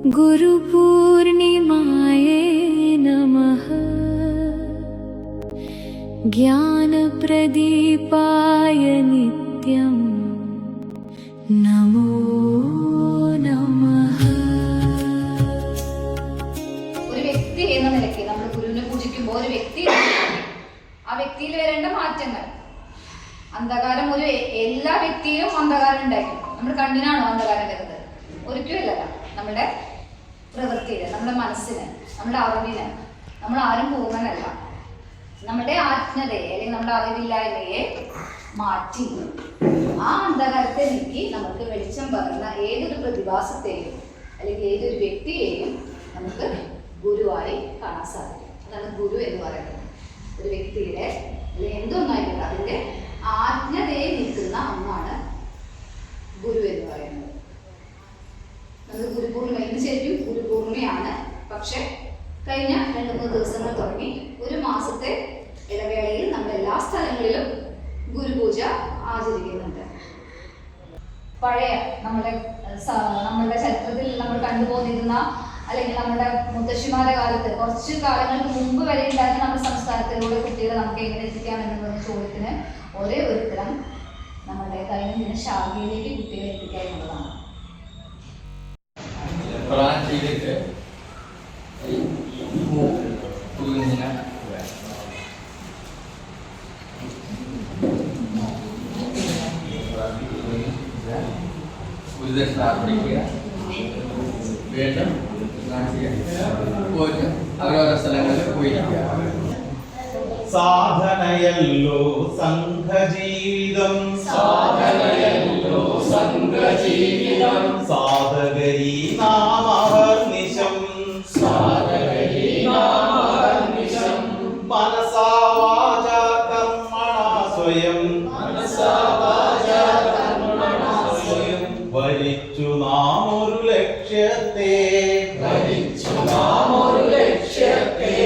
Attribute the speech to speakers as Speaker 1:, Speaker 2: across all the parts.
Speaker 1: गुरुपूर्णिमाये नमः। ज्ञानप्रदीपाय नित्यं नमो नमः।
Speaker 2: ഒരു വ്യക്തി എന്ന നിലയ്ക്ക് നമ്മൾ ഗുരുവിനെ പൂജിക്കുമ്പോൾ ഒരു വ്യക്തി ആ വ്യക്തിയിൽ വരേണ്ട മാറ്റങ്ങൾ. അന്ധകാരം എല്ലാ വ്യക്തിയിലും അന്ധകാരം ഉണ്ടായിരിക്കും. നമ്മുടെ കണ്ണിനാണോ അന്ധകാരം വരുന്നത്? ഒരിക്കലുമല്ല. നമ്മുടെ പ്രവൃത്തിയില്, നമ്മുടെ മനസ്സിന്, നമ്മുടെ അറിവിന് നമ്മൾ ആരും പൂർണ്ണനല്ല. നമ്മുടെ ആജ്ഞതയെ അല്ലെങ്കിൽ നമ്മുടെ അറിവില്ലായ്മയെ മാറ്റി ആ അന്ധകാരത്തെ നീക്കി നമുക്ക് വെളിച്ചം പകർന്ന ഏതൊരു പ്രതിഭാസത്തെയും അല്ലെങ്കിൽ ഏതൊരു വ്യക്തിയെയും നമുക്ക് ഗുരുവായി കാണാൻ സാധിക്കും. അതാണ് ഗുരു എന്ന് പറയുന്നത്. ഒരു വ്യക്തിയുടെ അല്ലെങ്കിൽ എന്തൊന്നായിക്കോട്ടെ അതിൻ്റെ ആജ്ഞതയെ നീക്കുന്ന ഒന്നാണ് ഗുരു എന്ന് പറയുന്നത്. നമുക്ക് ഗുരുപൂർണിമ ഇന്ന് ശരിക്കും ഗുരുപൂർണിമയാണ്. പക്ഷെ കഴിഞ്ഞ 2-3 ദിവസങ്ങൾ തുടങ്ങി ഒരു മാസത്തെ ഇടവേളയിൽ നമ്മൾ എല്ലാ സ്ഥലങ്ങളിലും ഗുരുപൂജ ആചരിക്കുന്നുണ്ട്. പഴയ നമ്മുടെ ചരിത്രത്തിൽ നമ്മൾ കണ്ടുപോന്നിരുന്ന അല്ലെങ്കിൽ നമ്മുടെ മുത്തശ്ശിമാരുടെ കാലത്ത് കുറച്ച് കാലങ്ങൾക്ക് മുമ്പ് വരെ ഉണ്ടായിരുന്ന നമ്മുടെ സംസ്കാരത്തിലൂടെ കുട്ടികളെ നമുക്ക് എങ്ങനെ എത്തിക്കാം എന്നുള്ള ചോദ്യത്തിന് ഒരേ ഒരു ഉത്തരം നമ്മുടെ ദൈനംദിന ശാഖയിലേക്ക് കുട്ടികളെ എത്തിക്കുക എന്നുള്ളതാണ്.
Speaker 3: അവരവരുടെ സ്ഥലങ്ങളിൽ പോയിരിക്കുക.
Speaker 4: സാധനയല്ലോ സംഘജീവിതം,
Speaker 3: സാധനയല്ലോ സംഘജീവിതം,
Speaker 4: സാധകരീ നാമഹർനിശം,
Speaker 3: സാധകരീ നാമഹർനിശം,
Speaker 4: മനസാ വാചാ കർമ്മണാ സ്വയം,
Speaker 3: മനസാ വാചാ കർമ്മണാ സ്വയം,
Speaker 4: വരിച്ചു നാം ഒരു ലക്ഷ്യത്തെ,
Speaker 3: വരിച്ചു നാം ഒരു ലക്ഷ്യത്തെ,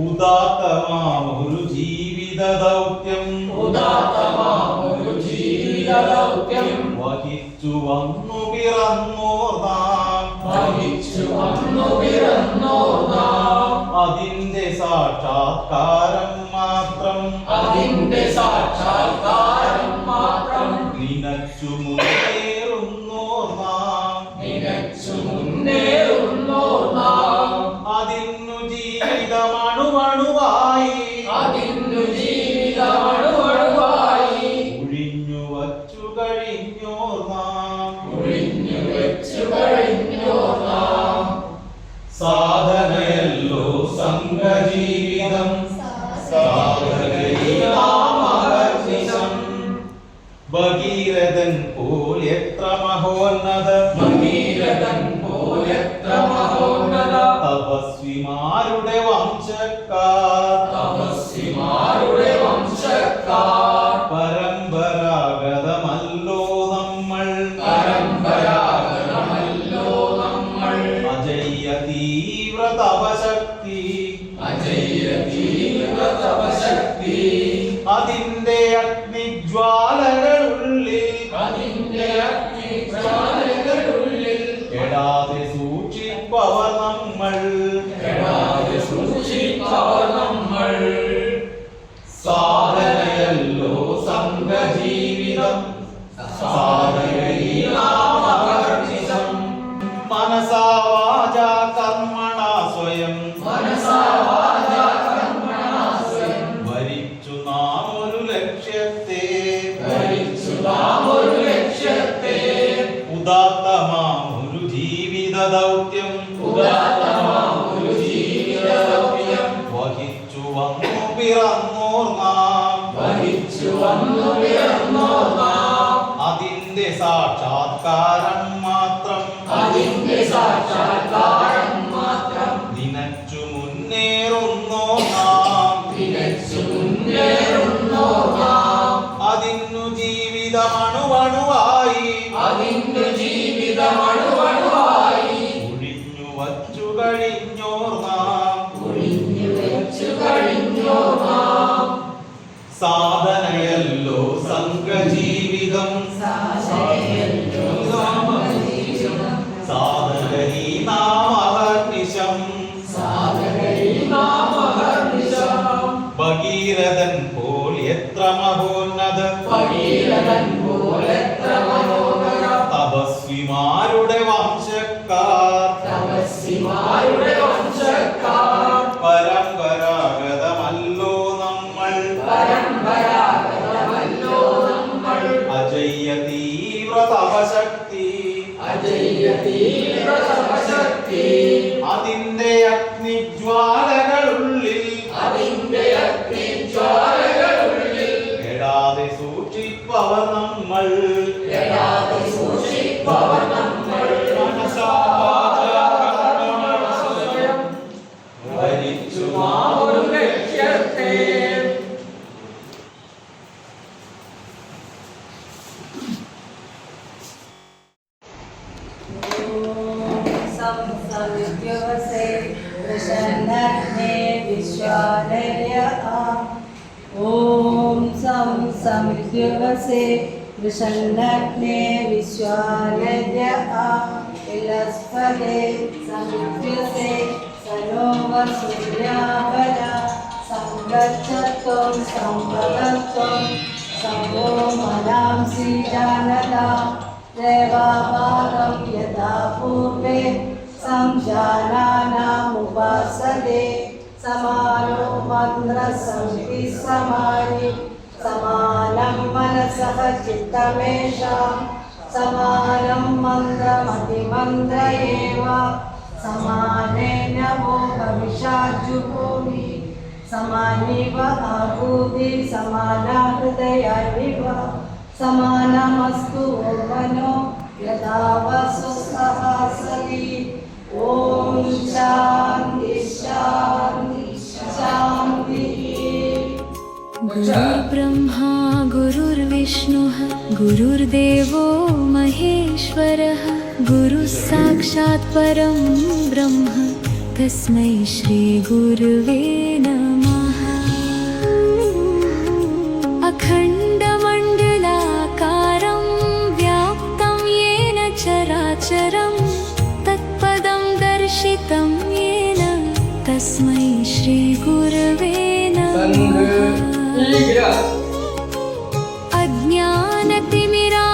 Speaker 4: ഉദാത്തമാമൊരു ജീവിത ദൗത്യം,
Speaker 3: ഉദാത്തമാമൊരു ജീവിത ദൗത്യം,
Speaker 4: വഹിച്ചു വന്നു പിറന്നോർ നാം,
Speaker 3: വഹിച്ചു വന്നു പിറന്നോർ നാം,
Speaker 4: അതിന്റെ സാക്ഷാത്കാരം മാത്രം,
Speaker 3: അതിന്റെ സാക്ഷാത്കാരം മാത്രം,
Speaker 4: നിനച്ചു മുന്നേറുന്നോർ നാം,
Speaker 3: നിനച്ചു മുന്നേറുന്നോർ നാം,
Speaker 4: അതിന്നു ജീവിതമണുവണുവായി,
Speaker 3: അതിന്നു ജീവിതമണുവണുവായി,
Speaker 4: ഒഴിഞ്ഞു വച്ചു കഴിഞ്ഞോർ നാം,
Speaker 3: ഒഴിഞ്ഞു വെച്ചു കഴിഞ്ഞോർ നാം,
Speaker 4: സാധനയല്ലോ സംഘജീവിതം, സാധകരീ നാമഹർനിശം, ഭഗീരഥൻ പോൽ എത്ര മഹോന്നത,
Speaker 3: ഭഗീരഥൻ പോലെത്ര മഹോന്നത,
Speaker 4: തപസ്വിമാരുടെ വംശക്കാർ,
Speaker 3: തപസ്വിമാരുടെ വംശക്കാർ,
Speaker 4: പരമ്പരാഗതമല്ലോ നമ്മൾ,
Speaker 3: പരമ്പരാഗതമല്ലോ നമ്മൾ,
Speaker 4: അജയ്യ തീവ്ര തപശക്തി,
Speaker 3: അജയ്യ തീവ്ര തപശക്തി,
Speaker 4: അതിന്റെ അഗ്നിജ്വാലകളുള്ളിൽ,
Speaker 3: അതിന്റെ അഗ്നിജ്വാലകളുള്ളിൽ,
Speaker 4: കെടാതെ സൂക്ഷിപ്പവർ നമ്മൾ,
Speaker 3: കെടാതെ സൂക്ഷിപ്പവർ നമ്മൾ,
Speaker 4: സാധനയല്ലോ സംഘജീവിതം, സാധകരീ നാമഹർനിശം, മനസാ വാചാ കർമ്മണാ സ്വയം,
Speaker 3: മനസാ വാചാ കർമ്മണാ സ്വയം,
Speaker 4: വരിച്ചു നാം ഒരു ലക്ഷ്യത്തെ,
Speaker 3: വരിച്ചു നാം ഒരു ലക്ഷ്യത്തെ,
Speaker 4: ഉദാത്തമാം ഒരു ജീവിത ദൗത്യം,
Speaker 3: ഉദാത്തമാം ഒരു ജീവിത ദൗത്യം,
Speaker 4: വഹിച്ചു വന്നു പിറന്നോർ നാം,
Speaker 3: വഹിച്ചു വന്നു പിറന്നോർ നാം,
Speaker 4: അതിന്റെ സാക്ഷാത്കാരം മാത്രം,
Speaker 3: അതിന്റെ സാക്ഷാത്കാരം മാത്രം,
Speaker 4: നിനച്ചു മുന്നേറുന്നോർ നാം,
Speaker 3: നിനച്ചു മുന്നേറുന്നോർ നാം,
Speaker 4: അതിന്നു ജീവിതമണുവണുവായി,
Speaker 3: അതിന്റെ ജീവിതമണുവണുവായി,
Speaker 4: ഒഴിഞ്ഞു വച്ചു കഴിഞ്ഞോർ നാം,
Speaker 3: ഒഴിഞ്ഞു വെച്ചു കഴിഞ്ഞോർ നാം,
Speaker 4: സാധനയല്ലോ സംഘജീവിതം,
Speaker 3: സാധനയല്ലോ സംഘജീവിതം,
Speaker 4: സാധകരീ നാമഹർനിശം,
Speaker 3: പോലെത്ര മനോഹരം
Speaker 4: തപസ്വിമാരുടെ വംശക്കാർ
Speaker 3: തപസ്സിമാരുടെ വംശക്കാർ
Speaker 4: പരമ്പരാഗതമല്ലോ നമ്മൾ
Speaker 3: പരമ്പരാഗതമല്ലോ നമ്മൾ
Speaker 4: അജയ്യ തീവ്ര തപശക്തി
Speaker 3: അജയ്യ തീവ്ര തപശക്തി
Speaker 4: അതിന്റെ അഗ്നിജ്വാലകളുള്ളിൽ
Speaker 3: അതിന്റെ അഗ്നിജ്വാലകളുള്ളിൽ
Speaker 4: കെടാതെ സൂക്ഷിപ്പവർ നമ്മൾ
Speaker 3: കെടാതെ സൂക്ഷിപ്പവർ നമ്മൾ
Speaker 4: മനസാ വാചാ കർമ്മണാ ഭരിച്ചു
Speaker 3: ഒരു ലക്ഷ്യത്തെ
Speaker 5: संसविद्युवसे प्रसन्नग्ने विश्वालय ॐ संसविद्युवसे प्रसन्नग्ने विश्वालय विलस्पदे समिद्युसे सनोव सूर्यावला संगच्छत्वं संवदत्वं संवो मनांसि जानदा देवाभागं यथा पूर्वे संजानानामुपासते समानो मन्त्रसंविधिः समानि समानं मनसः चित्तमेषां समानं मन्त्रमतिमन्त्र एव समानेन वो भविष्याज्जुभूमि समानिव आहूति समाना हृदयानिव समानमस्तु मनो यथा वसुस्तः सति ॐ शान्ति शान्ति शान्तिः
Speaker 1: गुरुर्ब्रह्मा गुरुर्विष्णुः गुरुर्देवो महेश्वरः गुरुः साक्षात् परं ब्रह्म तस्मै श्रीगुरुवे नमः अखण्डमण्डलाकारं व्याप्तं येन चराचरं तत्पदं दर्शितं येन तस्मै श्रीगुरवे नमः अज्ञानतिमिरा